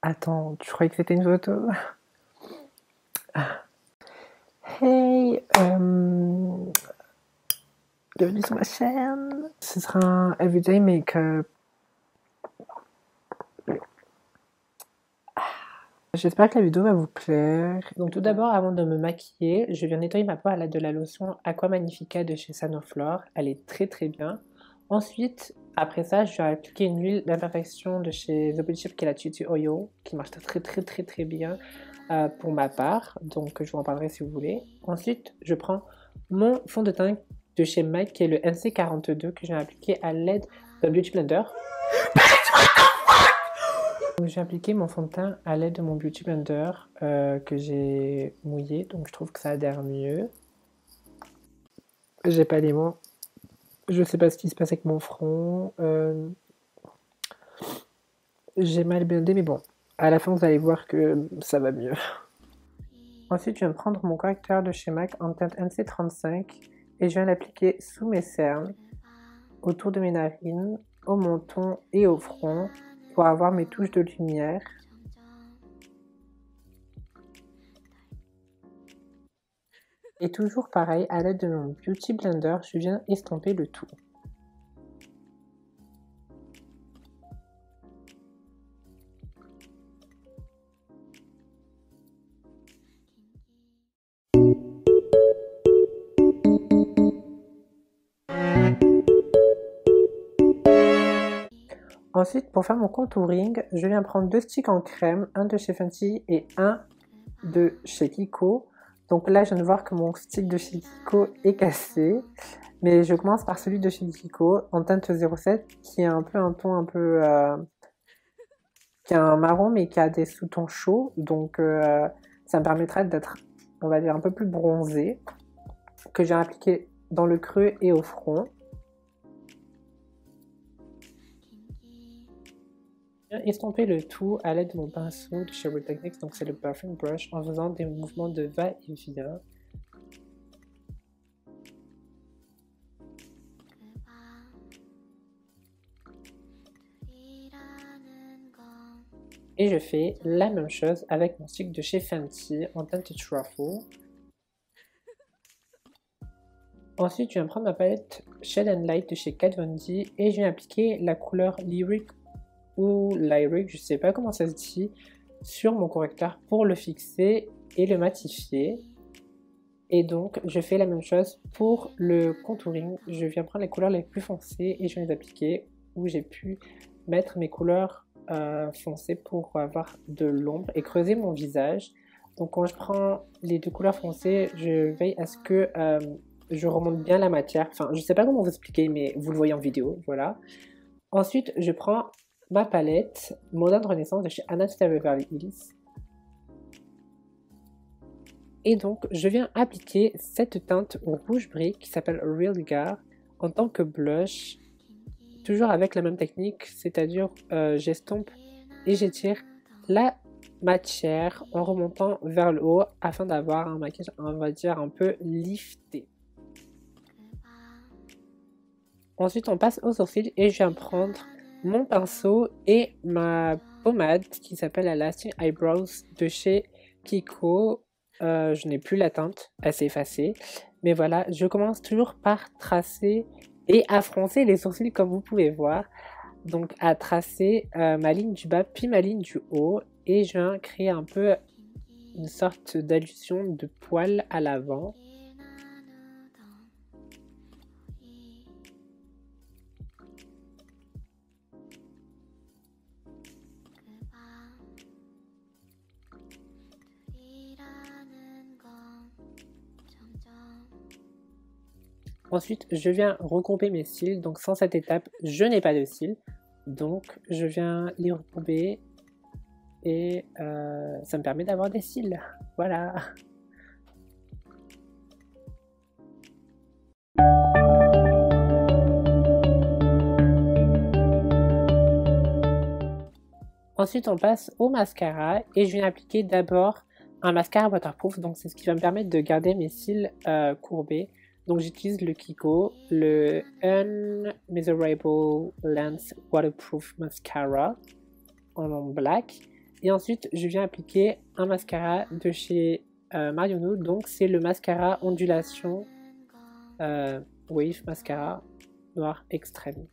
Attends, tu croyais que c'était une photo? Hey, bienvenue sur ma chaîne. Ce sera un everyday make-up. J'espère que la vidéo va vous plaire. Donc tout d'abord, avant de me maquiller, je viens nettoyer ma peau à l'aide de la lotion Aqua Magnifica de chez Sanoflore. Elle est très très bien. Ensuite, après ça, je vais appliquer une huile d'imperfection de chez The Body Shop qui est la Tutu Oil, qui marche très bien pour ma part. Donc je vous en parlerai si vous voulez. Ensuite, je prends mon fond de teint de chez MAC qui est le NC42 que je vais appliquer à l'aide d'un Beauty Blender. J'ai appliqué mon fond de teint à l'aide de mon Beauty Blender que j'ai mouillé, donc je trouve que ça adhère mieux. J'ai pas les mots. Je sais pas ce qui se passe avec mon front. J'ai mal blendé, mais bon, à la fin vous allez voir que ça va mieux. Ensuite, je viens de prendre mon correcteur de chez MAC en teinte NC35 et je viens l'appliquer sous mes cernes, autour de mes narines, au menton et au front pour avoir mes touches de lumière. Et toujours pareil, à l'aide de mon Beauty Blender, je viens estomper le tout. Ensuite, pour faire mon contouring, je viens prendre 2 sticks en crème, un de chez Fenty et un de chez Kiko. Donc là, je viens de voir que mon stick de chez Kiko est cassé. Mais je commence par celui de chez Kiko en teinte 07 qui est un peu un ton un peu... qui est un marron mais qui a des sous-tons chauds. Donc ça me permettra d'être, on va dire, un peu plus bronzé. Que j'ai appliqué dans le creux et au front. Estomper le tout à l'aide de mon pinceau de chez Real Techniques, donc c'est le Buffing Brush, en faisant des mouvements de va-et-vient. Et je fais la même chose avec mon stick de chez Fenty en teinte Truffle. Ensuite, je viens prendre ma palette Shade and Light de chez Kat Von D et je viens appliquer la couleur Lyric ou Lyric, je sais pas comment ça se dit, sur mon correcteur pour le fixer et le matifier. Et donc je fais la même chose pour le contouring. Je viens prendre les couleurs les plus foncées et je viens les appliquer où j'ai pu mettre mes couleurs foncées pour avoir de l'ombre et creuser mon visage. Donc quand je prends les deux couleurs foncées, je veille à ce que je remonte bien la matière. Enfin, je sais pas comment vous expliquer, mais vous le voyez en vidéo, voilà. Ensuite, je prends ma palette Modern Renaissance de chez Anastasia Beverly Hills. Et donc, je viens appliquer cette teinte au rouge brique qui s'appelle Real Gar en tant que blush. Toujours avec la même technique, c'est-à-dire j'estompe et j'étire la matière en remontant vers le haut afin d'avoir un maquillage, on va dire, un peu lifté. Ensuite, on passe aux sourcils et je viens prendre mon pinceau et ma pommade qui s'appelle la Lasting Eyebrows de chez Kiko. Je n'ai plus la teinte, elle s'est effacée. Mais voilà, je commence toujours par tracer et à froncer les sourcils comme vous pouvez voir. Donc à tracer ma ligne du bas puis ma ligne du haut. Et je viens créer un peu une sorte d'allusion de poil à l'avant. Ensuite, je viens regrouper mes cils. Donc sans cette étape, je n'ai pas de cils. Donc je viens les regrouper et ça me permet d'avoir des cils. Voilà. Ensuite, on passe au mascara et je viens appliquer d'abord un mascara waterproof. Donc c'est ce qui va me permettre de garder mes cils courbés. Donc j'utilise le Kiko, le Unmeasurable Lens Waterproof Mascara en black. Et ensuite je viens appliquer un mascara de chez Marionneau. Donc c'est le mascara ondulation Wave Mascara noir extrême.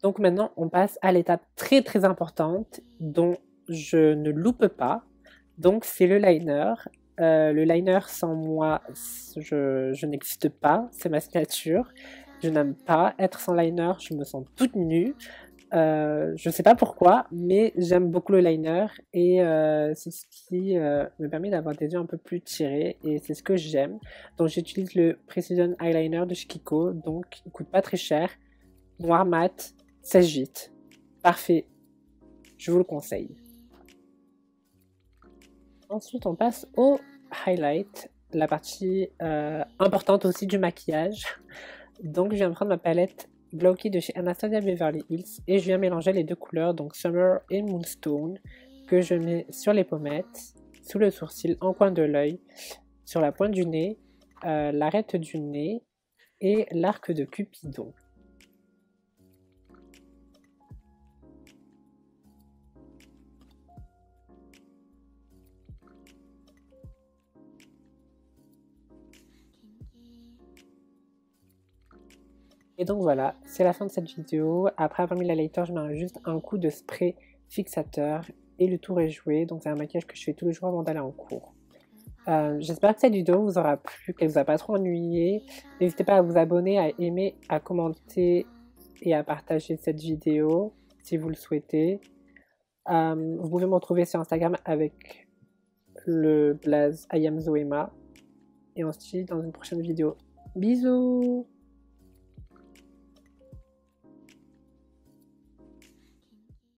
Donc maintenant, on passe à l'étape très importante dont je ne loupe pas. Donc c'est le liner. Le liner sans moi, je n'existe pas. C'est ma signature. Je n'aime pas être sans liner. Je me sens toute nue. Je ne sais pas pourquoi, mais j'aime beaucoup le liner et c'est ce qui me permet d'avoir des yeux un peu plus tirés et c'est ce que j'aime. Donc j'utilise le Precision Eyeliner de chez Kiko. Donc il coûte pas très cher. Noir mat. Sèche vite. Parfait. Je vous le conseille. Ensuite, on passe au highlight, la partie importante aussi du maquillage. Donc, je viens prendre ma palette Glow Key de chez Anastasia Beverly Hills et je viens mélanger les deux couleurs, donc Summer et Moonstone, que je mets sur les pommettes, sous le sourcil, en coin de l'œil, sur la pointe du nez, l'arête du nez et l'arc de Cupidon. Et donc voilà, c'est la fin de cette vidéo. Après avoir mis l'highlighter, je mets juste un coup de spray fixateur et le tour est joué. Donc c'est un maquillage que je fais tous les jours avant d'aller en cours. J'espère que cette vidéo vous aura plu, qu'elle vous a pas trop ennuyé. N'hésitez pas à vous abonner, à aimer, à commenter et à partager cette vidéo si vous le souhaitez. Vous pouvez me retrouver sur Instagram avec le blaze I am Zoema. Et on se dit dans une prochaine vidéo. Bisous!